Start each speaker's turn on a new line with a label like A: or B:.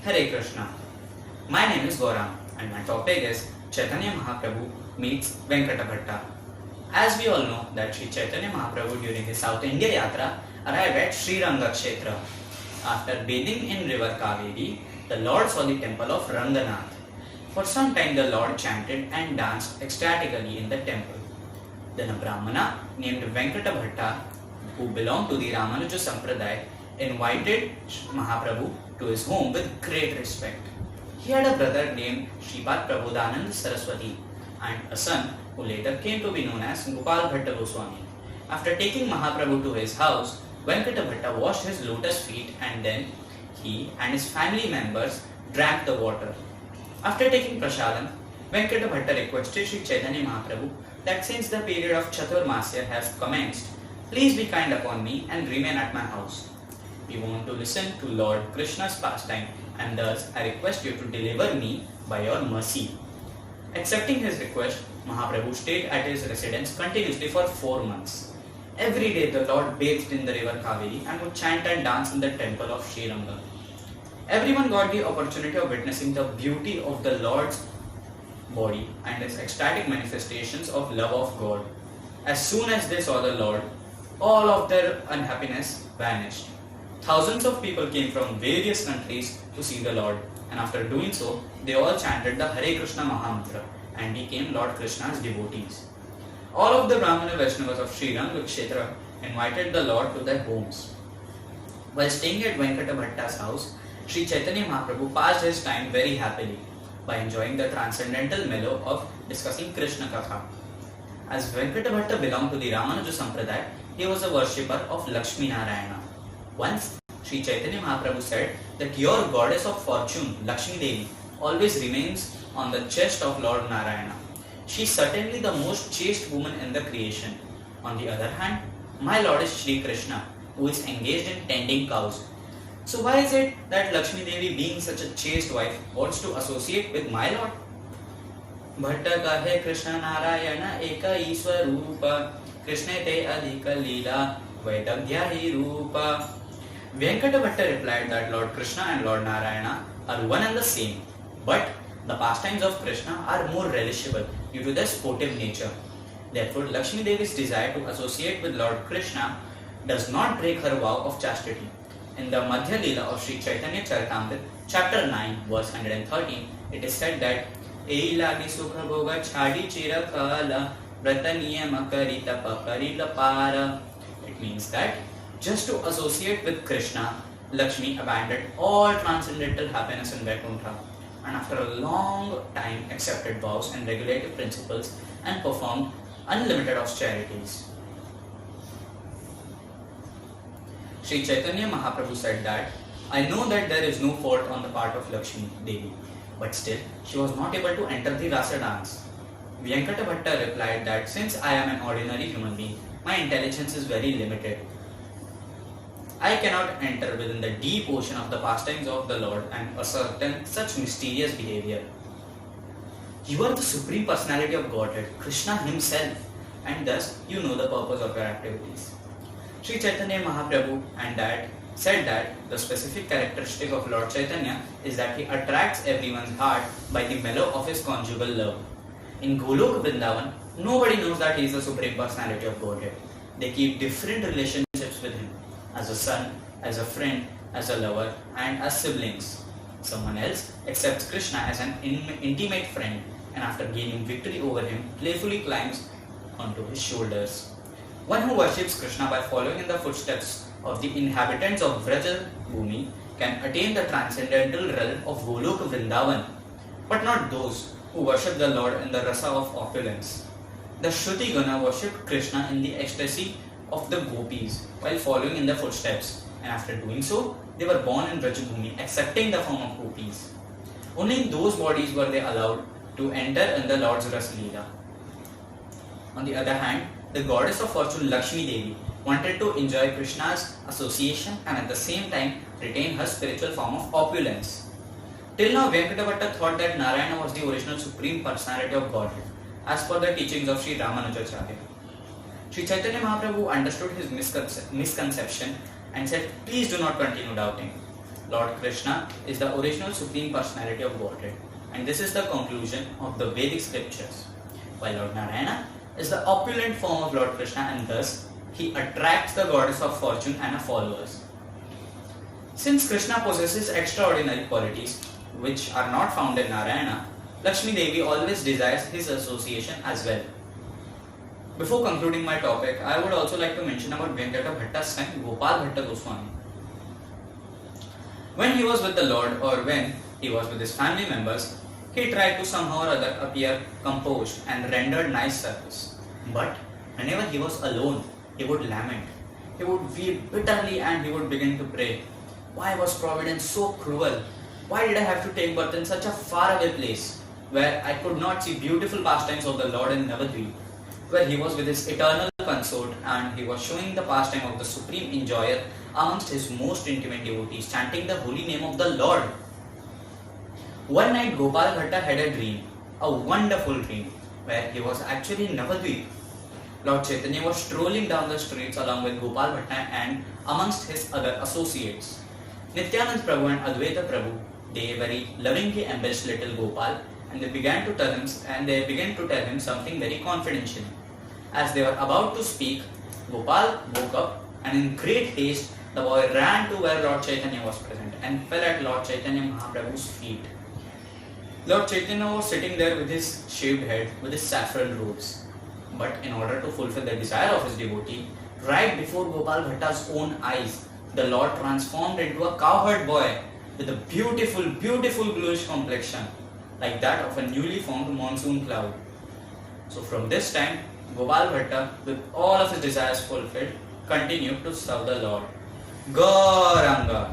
A: Hare Krishna. My name is Gaurang and my topic is Chaitanya Mahaprabhu meets Vyenkata Bhatta. As we all know that Sri Chaitanya Mahaprabhu during his South India Yatra arrived at Sri Ranga Kshetra. After bathing in river Kaveri, the Lord saw the temple of Ranganath. For some time the Lord chanted and danced ecstatically in the temple. Then a Brahmana named Vyenkata Bhatta, who belonged to the Ramanuja Sampradaya, invited Mahaprabhu to his home with great respect. He had a brother named Sripad Prabodhanand Saraswati and a son who later came to be known as Gopal Bhatta Goswami. After taking Mahaprabhu to his house, Vyenkata Bhatta washed his lotus feet and then he and his family members drank the water. After taking prasadam, Vyenkata Bhatta requested Sri Chaitanya Mahaprabhu that since the period of Chaturmasya has commenced, please be kind upon me and remain at my house. We want to listen to Lord Krishna's pastime and thus I request you to deliver me by your mercy. Accepting his request, Mahaprabhu stayed at his residence continuously for 4 months. Every day the Lord bathed in the river Kaveri and would chant and dance in the temple of Sri Ranga. Everyone got the opportunity of witnessing the beauty of the Lord's body and his ecstatic manifestations of love of God. As soon as they saw the Lord, all of their unhappiness vanished. Thousands of people came from various countries to see the Lord, and after doing so, they all chanted the Hare Krishna Mahamantra and became Lord Krishna's devotees. All of the Brahmana Vaishnavas of Sri Ranga Kshetra invited the Lord to their homes. While staying at Vyenkata Bhatta's house, Sri Chaitanya Mahaprabhu passed his time very happily by enjoying the transcendental mellow of discussing Krishna Katha. As Vyenkata Bhatta belonged to the Ramanuja Sampradaya, he was a worshipper of Lakshmi Narayana. Once, Sri Chaitanya Mahaprabhu said that your goddess of fortune, Lakshmi Devi, always remains on the chest of Lord Narayana. She is certainly the most chaste woman in the creation. On the other hand, my Lord is Sri Krishna, who is engaged in tending cows. So why is it that Lakshmi Devi, being such a chaste wife, wants to associate with my Lord? Bhatta kahe Krishna Narayana eka Iswarupa Krishna te adhika leela vaidagya hi rupa. Vyenkata Bhatta replied that Lord Krishna and Lord Narayana are one and the same, but the pastimes of Krishna are more relishable due to their sportive nature. Therefore, Lakshmi Devi's desire to associate with Lord Krishna does not break her vow of chastity. In the Madhya Leela of Sri Chaitanya Charitamrita, chapter 9, verse 113, it is said that Ei lagi sukha bhoga chhadi chira kala vrata niyama karita pakarila para. It means that just to associate with Krishna, Lakshmi abandoned all transcendental happiness in Vaikuntha and after a long time accepted vows and regulative principles and performed unlimited austerities. Sri Chaitanya Mahaprabhu said that, I know that there is no fault on the part of Lakshmi Devi, but still she was not able to enter the rasa dance. Vyenkata Bhatta replied that since I am an ordinary human being, my intelligence is very limited. I cannot enter within the deep ocean of the pastimes of the Lord and ascertain such mysterious behavior. You are the Supreme Personality of Godhead, Krishna Himself, and thus you know the purpose of your activities. Sri Chaitanya Mahaprabhu said that the specific characteristic of Lord Chaitanya is that he attracts everyone's heart by the mellow of his conjugal love. In Golok Vrindavan, nobody knows that he is the Supreme Personality of Godhead. They keep different relationships with him, as a son, as a friend, as a lover, and as siblings. Someone else accepts Krishna as an intimate friend and after gaining victory over him, playfully climbs onto his shoulders. One who worships Krishna by following in the footsteps of the inhabitants of Vraja Bhumi can attain the transcendental realm of Golok Vrindavan, but not those who worship the Lord in the rasa of opulence. The Shruti Gana worshipped Krishna in the ecstasy of the gopis while following in their footsteps, and after doing so, they were born in Vrajabhumi, accepting the form of gopis. Only in those bodies were they allowed to enter in the Lord's Ras Leela. On the other hand, the goddess of fortune Lakshmi Devi wanted to enjoy Krishna's association and at the same time retain her spiritual form of opulence. Till now, Vyenkata Bhatta thought that Narayana was the original Supreme Personality of Godhead, as per the teachings of Sri Ramanujacharya. Sri Chaitanya Mahaprabhu understood his misconception and said, please do not continue doubting. Lord Krishna is the original Supreme Personality of Godhead, and this is the conclusion of the Vedic scriptures. While Lord Narayana is the opulent form of Lord Krishna, and thus he attracts the goddess of fortune and her followers. Since Krishna possesses extraordinary qualities which are not found in Narayana, Lakshmi Devi always desires his association as well. Before concluding my topic, I would also like to mention about Vyenkata Bhatta's son Gopal Bhatta Goswami. When he was with the Lord, or when he was with his family members, he tried to somehow or other appear composed and rendered nice service. But whenever he was alone, he would lament. He would weep bitterly and he would begin to pray. Why was Providence so cruel? Why did I have to take birth in such a faraway place where I could not see beautiful pastimes of the Lord in Navadvip, where he was with his eternal consort and he was showing the pastime of the supreme enjoyer amongst his most intimate devotees, chanting the holy name of the Lord. One night Gopal Bhatta had a dream, a wonderful dream, where he was actually in Navadvip. Lord Chaitanya was strolling down the streets along with Gopal Bhatta and amongst his other associates. Nityanand Prabhu and Advaita Prabhu, they very lovingly embellished little Gopal, and they began to tell him something very confidential. As they were about to speak, Gopal woke up and in great haste the boy ran to where Lord Chaitanya was present and fell at Lord Chaitanya Mahaprabhu's feet. Lord Chaitanya was sitting there with his shaved head, with his saffron robes. But in order to fulfill the desire of his devotee, right before Gopal Bhatta's own eyes, the Lord transformed into a cowherd boy with a beautiful bluish complexion, like that of a newly formed monsoon cloud. So from this time, Gopal Bhatta, with all of his desires fulfilled, continued to serve the Lord. Gauranga.